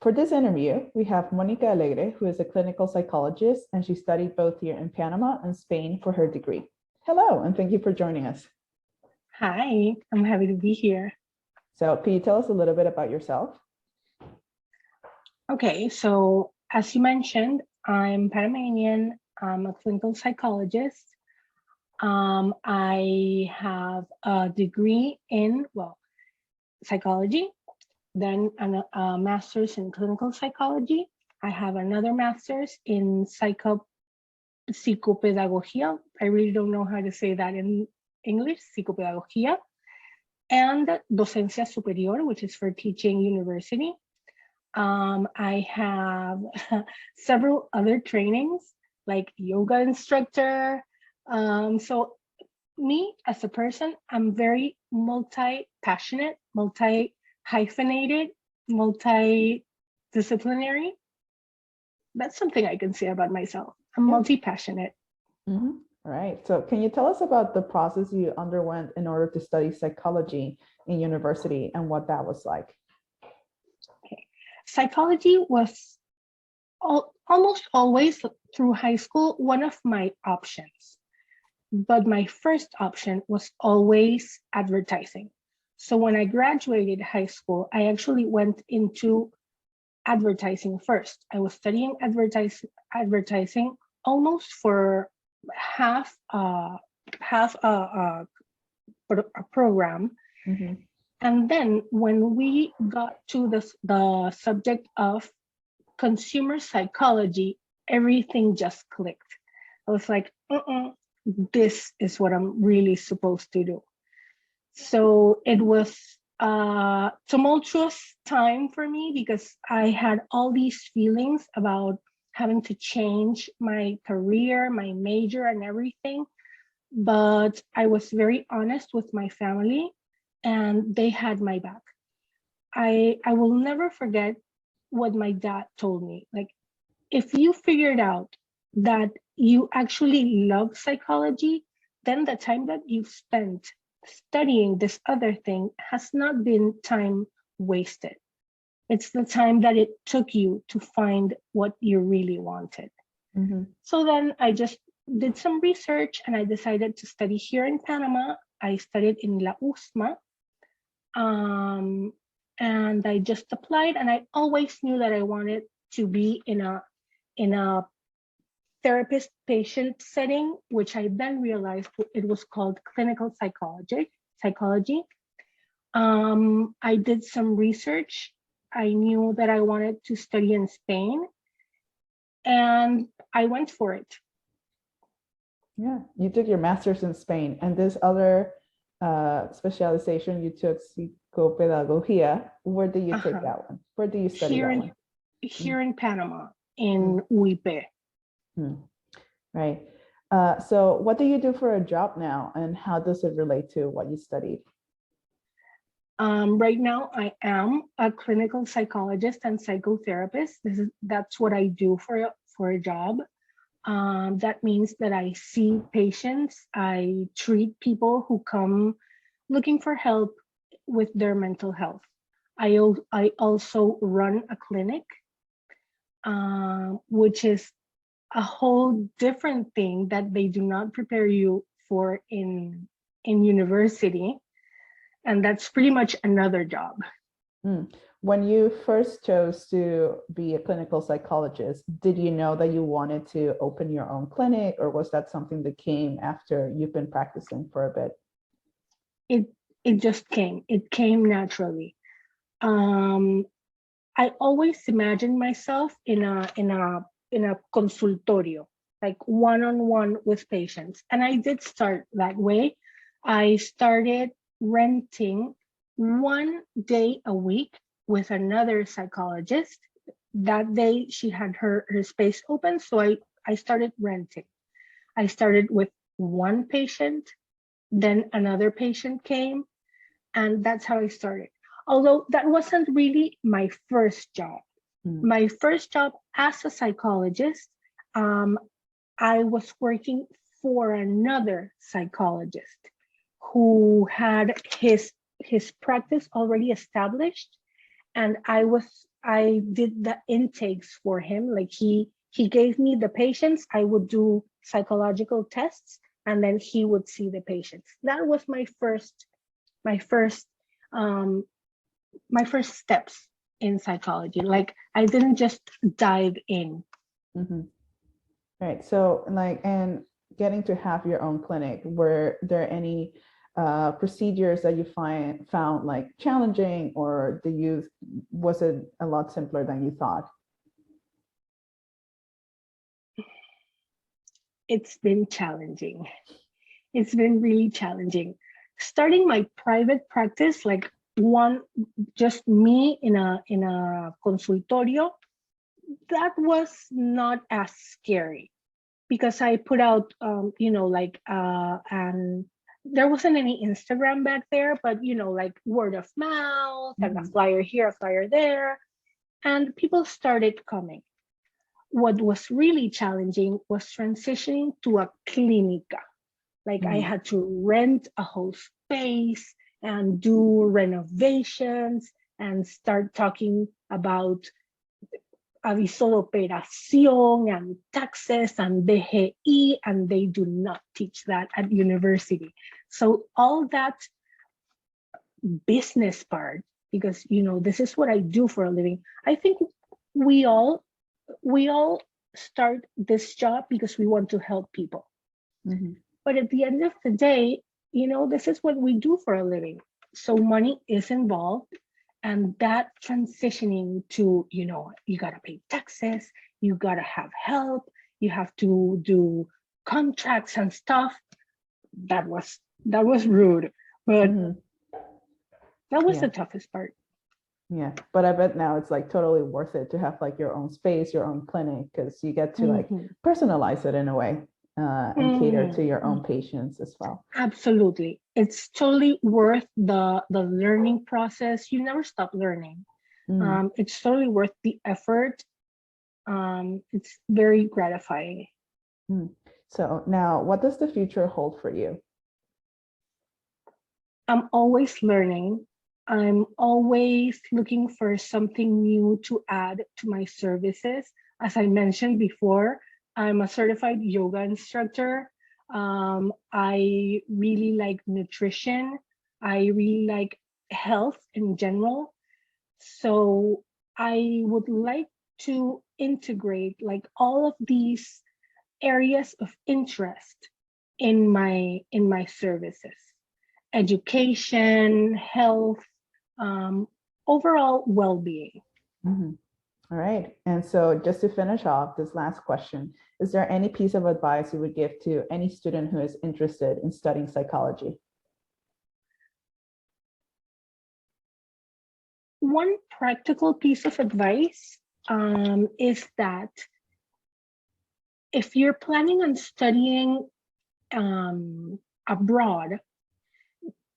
For this interview, we have Monica Alegre, who is a clinical psychologist, and she studied both here in Panama and Spain for her degree. Hello, and thank you for joining us. Hi, I'm happy to be here. So can you tell us a little bit about yourself? Okay, so as you mentioned, I'm Panamanian. I'm a clinical psychologist. I have a degree in, psychology, then a master's in clinical psychology. I have another master's in psychopedagogia. I really don't know how to say that in English, psychopedagogia, and docencia superior, which is for teaching university. I have several other trainings like yoga instructor. So me as a person, I'm very multi-passionate, multi-hyphenated, multi-disciplinary. That's something I can say about myself. I'm multi-passionate. Mm-hmm. All right. So can you tell us about the process you underwent in order to study psychology in university and what that was like? Okay. Psychology was almost always through high school one of my options. But my first option was always advertising. So when I graduated high school, I actually went into advertising first. I was studying advertising almost for half a program. Mm-hmm. And then when we got to the subject of consumer psychology, everything just clicked. I was like, this is what I'm really supposed to do. So it was a tumultuous time for me because I had all these feelings about having to change my career, my major and everything. But I was very honest with my family and they had my back. I will never forget what my dad told me. Like, if you figured out that you actually love psychology, then the time that you've spent studying this other thing has not been time wasted. It's the time that it took you to find what you really wanted. Mm-hmm. So then I just did some research and I decided to study here in Panama. I studied in La USMA. And I just applied, and I always knew that I wanted to be in a therapist patient setting, which I then realized it was called clinical psychology. I did some research. I knew that I wanted to study in Spain, and I went for it. Yeah, you took your master's in Spain, and this other specialization you took, psychopedagogia. Where did you take that one? Where do you study that one? Here in Panama, in UIP. Right. So what do you do for a job now, and how does it relate to what you studied? Right now, I am a clinical psychologist and psychotherapist. That's what I do for a job. That means that I see patients, I treat people who come looking for help with their mental health. I also run a clinic, which is a whole different thing that they do not prepare you for in university. And that's pretty much another job. When you first chose to be a clinical psychologist, did you know that you wanted to open your own clinic, or was that something that came after you've been practicing for a bit? It just came. It came naturally. I always imagined myself in a consultorio, like one-on-one with patients. And I did start that way. I started renting 1 day a week with another psychologist. That day she had her space open, so I started renting. I started with one patient, then another patient came, and that's how I started. Although that wasn't really my first job. My first job as a psychologist, I was working for another psychologist who had his practice already established, and I I did the intakes for him. Like he gave me the patients, I would do psychological tests, and then he would see the patients. That was my first um, my first steps in psychology. Like I didn't just dive in. Mm-hmm. Right. So like, and getting to have your own clinic, were there any procedures that you found like challenging, or was it a lot simpler than you thought? It's been challenging. It's been really challenging. Starting my private practice, like just me in a consultorio, that was not as scary because I put out, and there wasn't any Instagram back there, but like word of mouth and a flyer here, a flyer there, and people started coming. What was really challenging was transitioning to a clinica. Like I had to rent a whole space and do renovations and start talking about aviso de operación and taxes and DGI, and they do not teach that at university. So all that business part, because this is what I do for a living. I think we all start this job because we want to help people. But at the end of the day, this is what we do for a living. So money is involved. And that transitioning to, you got to pay taxes, you got to have help, you have to do contracts and stuff. That was rude, but that was the toughest part. Yeah, but I bet now it's like totally worth it to have like your own space, your own clinic, because you get to like personalize it in a way. And cater to your own patients as well. Absolutely. It's totally worth the learning process. You never stop learning. It's totally worth the effort. It's very gratifying. So now, what does the future hold for you? I'm always learning. I'm always looking for something new to add to my services. As I mentioned before, I'm a certified yoga instructor. I really like nutrition. I really like health in general. So I would like to integrate like all of these areas of interest in my services: education, health, overall well-being. All right. And so just to finish off this last question, is there any piece of advice you would give to any student who is interested in studying psychology? One practical piece of advice is that if you're planning on studying abroad,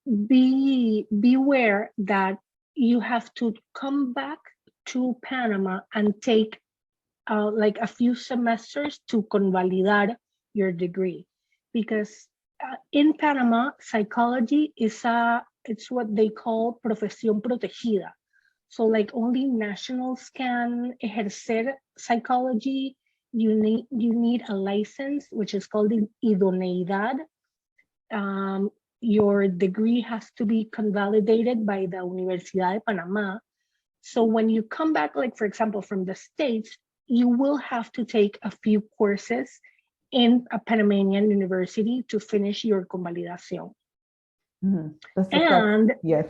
beware that you have to come back to Panama and take like a few semesters to convalidar your degree, because in Panama, psychology is it's what they call profesión protegida. So like only nationals can ejercer psychology. You need a license, which is called idoneidad. Your degree has to be convalidated by the Universidad de Panamá. So when you come back, like for example, from the States, you will have to take a few courses in a Panamanian university to finish your convalidación. And yes.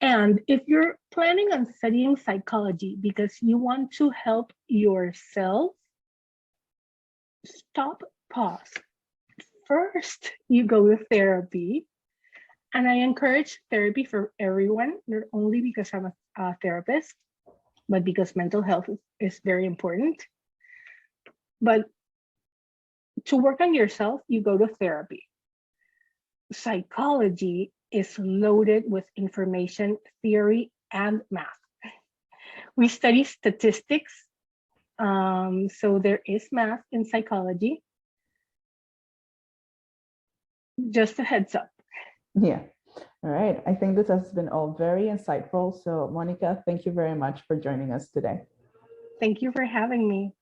And if you're planning on studying psychology because you want to help yourself, stop, pause. First, you go to therapy. And I encourage therapy for everyone, not only because I'm a therapist, but because mental health is very important. But to work on yourself, you go to therapy. Psychology is loaded with information, theory, and math. We study statistics, so there is math in psychology. Just a heads up. Yeah. All right. I think this has been all very insightful. So, Monica, thank you very much for joining us today. Thank you for having me.